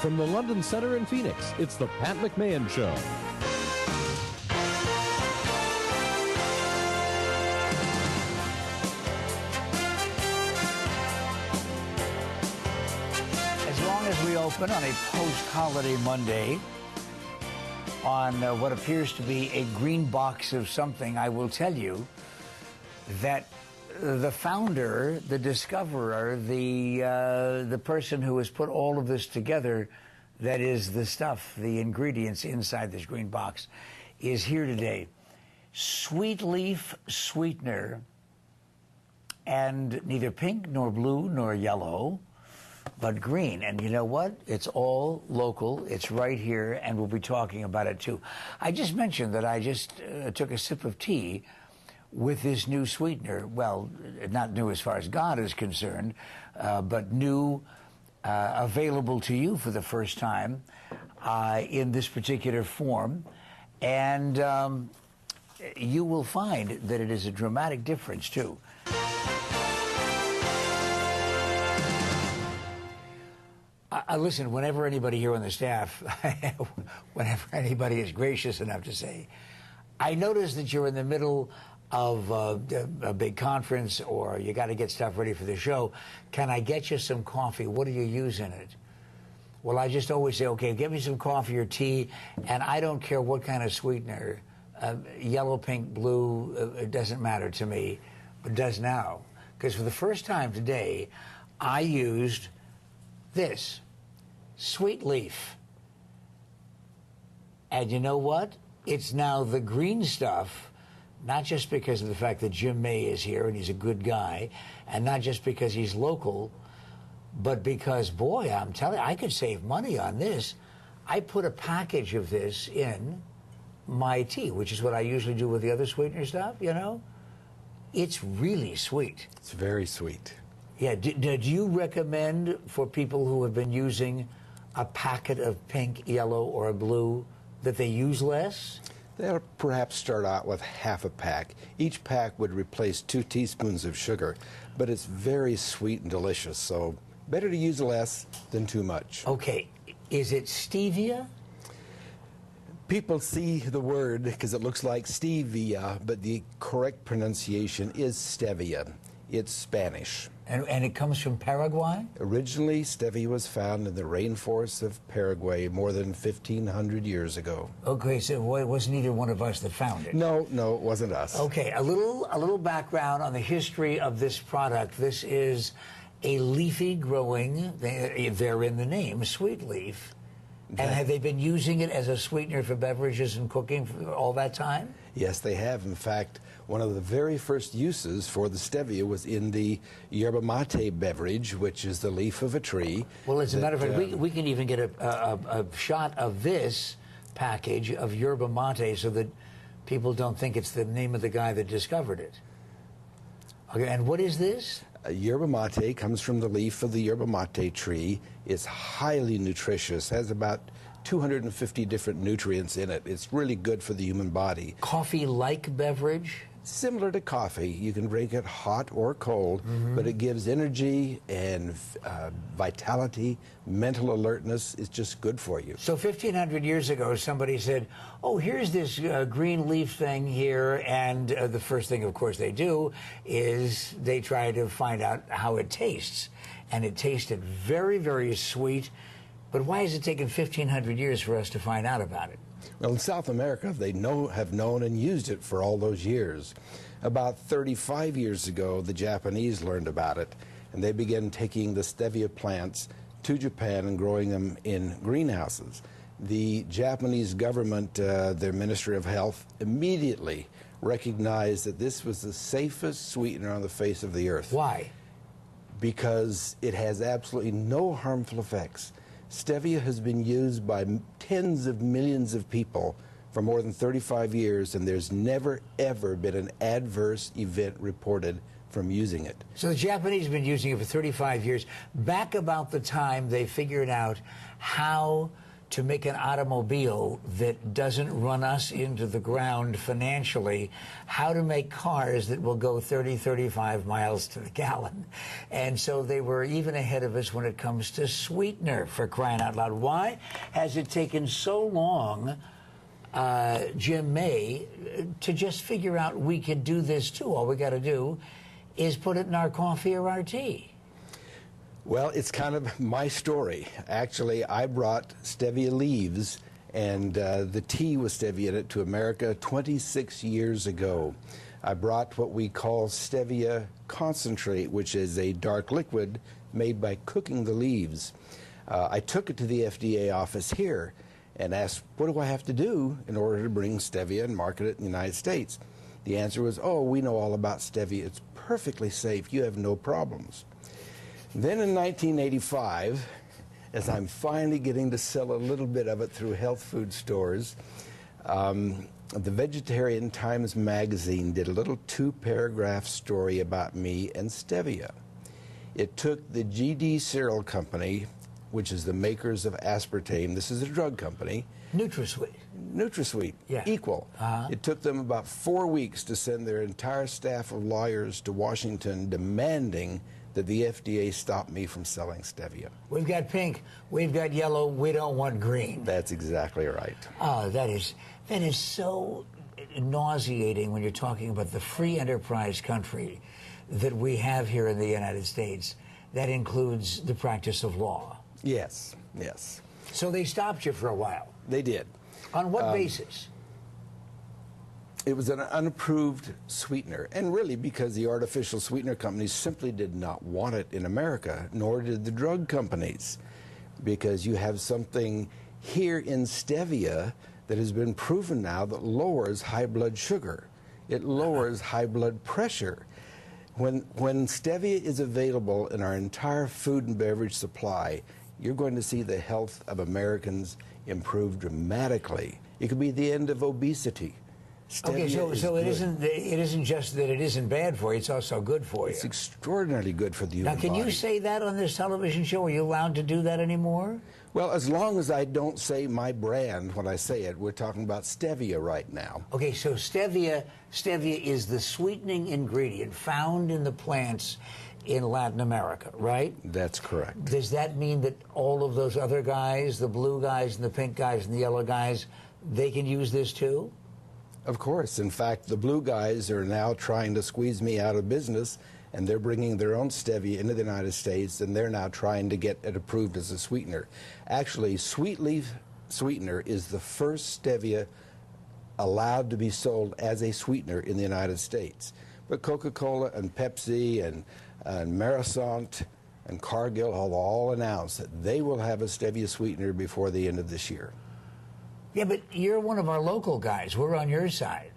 From the London Center in Phoenix, it's the Pat McMahon Show. As long as we open on a post-holiday Monday on what appears to be a green box of something, I will tell you that the founder, the discoverer, the person who has put all of this together, that is the stuff, the ingredients inside this green box, is here today. Sweetleaf sweetener, and neither pink nor blue nor yellow, but green. And you know what? It's all local. It's right here, and we'll be talking about it too. I just mentioned that I just took a sip of tea with this new sweetener. Well, not new as far as God is concerned, but new, available to you for the first time in this particular form. And you will find that it is a dramatic difference, too. Listen, whenever anybody here on the staff, whenever anybody is gracious enough to say, I notice that you're in the middle of a big conference, or you got to get stuff ready for the show. Can I get you some coffee? What do you use in it? Well, I just always say, okay, get me some coffee or tea, and I don't care what kind of sweetener, yellow, pink, blue, it doesn't matter to me, but it does now. Because for the first time today, I used this, Sweetleaf. And you know what? It's now the green stuff, not just because of the fact that Jim May is here and he's a good guy, and not just because he's local, but because, boy, I'm telling you, I could save money on this. I put a package of this in my tea, which is what I usually do with the other sweetener stuff, you know? It's really sweet. It's very sweet. Yeah, do you recommend for people who have been using a packet of pink, yellow, or blue that they use less? They'll perhaps start out with half a pack. Each pack would replace 2 teaspoons of sugar, but it's very sweet and delicious, so better to use less than too much. Okay, is it stevia? People see the word because it looks like stevia, but the correct pronunciation is stevia. It's Spanish. And it comes from Paraguay? Originally, stevia was found in the rainforests of Paraguay more than 1,500 years ago. Okay, so it wasn't either one of us that found it? No, it wasn't us. Okay, a little background on the history of this product. This is a leafy growing, they're in the name, Sweetleaf. And have they been using it as a sweetener for beverages and cooking for all that time? Yes, they have. In fact, one of the very first uses for the stevia was in the yerba mate beverage, which is the leaf of a tree. Well, as a matter of fact, we can even get a shot of this package of yerba mate so that people don't think it's the name of the guy that discovered it. Okay, and what is this? Yerba mate comes from the leaf of the yerba mate tree. It's highly nutritious, has about 250 different nutrients in it. It's really good for the human body. Coffee-like beverage? Similar to coffee. You can drink it hot or cold, but it gives energy and vitality, mental alertness. It's just good for you. So 1,500 years ago, somebody said, oh, here's this green leaf thing here, and the first thing, of course, they do is they try to find out how it tastes. And it tasted very, very sweet. But why has it taken 1,500 years for us to find out about it? Well, in South America, they have known and used it for all those years. About 35 years ago, the Japanese learned about it, and they began taking the stevia plants to Japan and growing them in greenhouses. The Japanese government, their Ministry of Health, immediately recognized that this was the safest sweetener on the face of the earth. Why? Because it has absolutely no harmful effects. Stevia has been used by tens of millions of people for more than 35 years, and there's never, ever been an adverse event reported from using it. So the Japanese have been using it for 35 years. Back about the time they figured out how to make an automobile that doesn't run us into the ground financially, how to make cars that will go 30, 35 miles to the gallon. And so they were even ahead of us when it comes to sweetener, for crying out loud. Why has it taken so long, Jim May, to just figure out we could do this too? All we got to do is put it in our coffee or our tea. Well, it's kind of my story. Actually, I brought stevia leaves and the tea with stevia in it to America 26 years ago. I brought what we call stevia concentrate, which is a dark liquid made by cooking the leaves. I took it to the FDA office here and asked, what do I have to do in order to bring stevia and market it in the United States? The answer was, oh, we know all about stevia. It's perfectly safe. You have no problems. Then in 1985, as I'm finally getting to sell a little bit of it through health food stores, the Vegetarian Times magazine did a little 2-paragraph story about me and stevia. It took the GD Cereal Company, which is the makers of aspartame. This is a drug company. NutraSweet, yeah. Equal. It took them about 4 weeks to send their entire staff of lawyers to Washington demanding that the FDA stop me from selling stevia. We've got pink, we've got yellow, we don't want green. That's exactly right. Oh, that is so nauseating when you're talking about the free enterprise country that we have here in the United States. That includes the practice of law. Yes, yes. So they stopped you for a while. They did. On what basis? It was an unapproved sweetener, and really because the artificial sweetener companies simply did not want it in America, nor did the drug companies, because you have something here in stevia that has been proven now that lowers high blood sugar. It lowers high blood pressure. When stevia is available in our entire food and beverage supply, you're going to see the health of Americans improve dramatically. It could be the end of obesity. Okay, so it isn't just that it isn't bad for you, it's also good for you. It's extraordinarily good for the human body. Now, can you say that on this television show? Are you allowed to do that anymore? Well, as long as I don't say my brand when I say it. We're talking about stevia right now. Okay, so stevia is the sweetening ingredient found in the plants in Latin America, right? That's correct. Does that mean that all of those other guys, the blue guys and the pink guys and the yellow guys, they can use this too? Of course. In fact, the blue guys are now trying to squeeze me out of business, and they're bringing their own stevia into the United States, and they're now trying to get it approved as a sweetener. Actually, Sweetleaf sweetener is the first stevia allowed to be sold as a sweetener in the United States. But Coca-Cola and Pepsi and Marisont and Cargill have all announced that they will have a stevia sweetener before the end of this year. Yeah, but you're one of our local guys. We're on your side.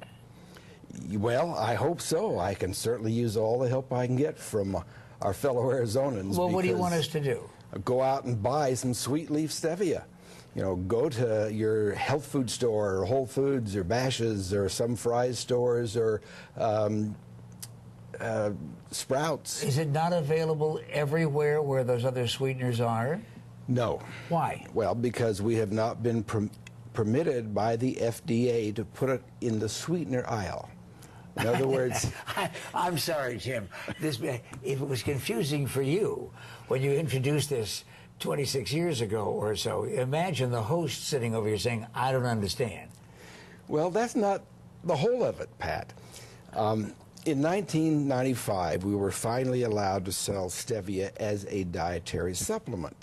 Well, I hope so. I can certainly use all the help I can get from our fellow Arizonans. Well, what do you want us to do? Go out and buy some Sweetleaf stevia. You know, go to your health food store or Whole Foods or Bash's or some Fry's stores or Sprouts. Is it not available everywhere where those other sweeteners are? No. Why? Well, because we have not been permitted by the FDA to put it in the sweetener aisle. In other words... I'm sorry, Jim. If it was confusing for you when you introduced this 26 years ago or so, imagine the host sitting over here saying, I don't understand. Well, that's not the whole of it, Pat. In 1995, we were finally allowed to sell stevia as a dietary supplement.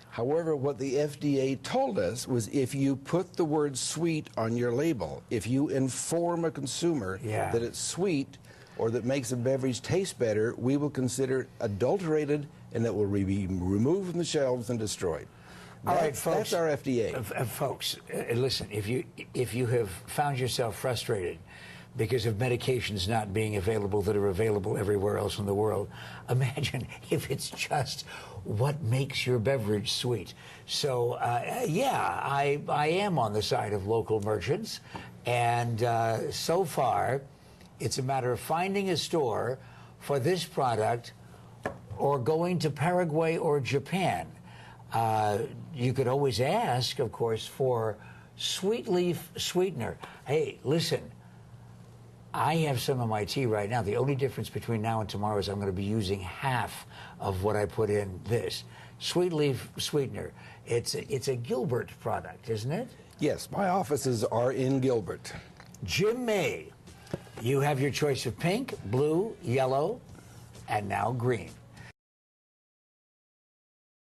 However, what the FDA told us was if you put the word sweet on your label, if you inform a consumer that it's sweet or that makes a beverage taste better, we will consider it adulterated and it will be removed from the shelves and destroyed. All right, folks. That's our FDA. Folks, listen, if you have found yourself frustrated because of medications not being available that are available everywhere else in the world, imagine if it's just what makes your beverage sweet. So, yeah, I am on the side of local merchants, and so far, it's a matter of finding a store for this product or going to Paraguay or Japan. you could always ask, of course, for Sweetleaf sweetener. Hey, listen, I have some of my tea right now. The only difference between now and tomorrow is I'm going to be using half of what I put in this. Sweetleaf sweetener. It's a Gilbert product, isn't it? Yes, my offices are in Gilbert. Jim May, you have your choice of pink, blue, yellow, and now green.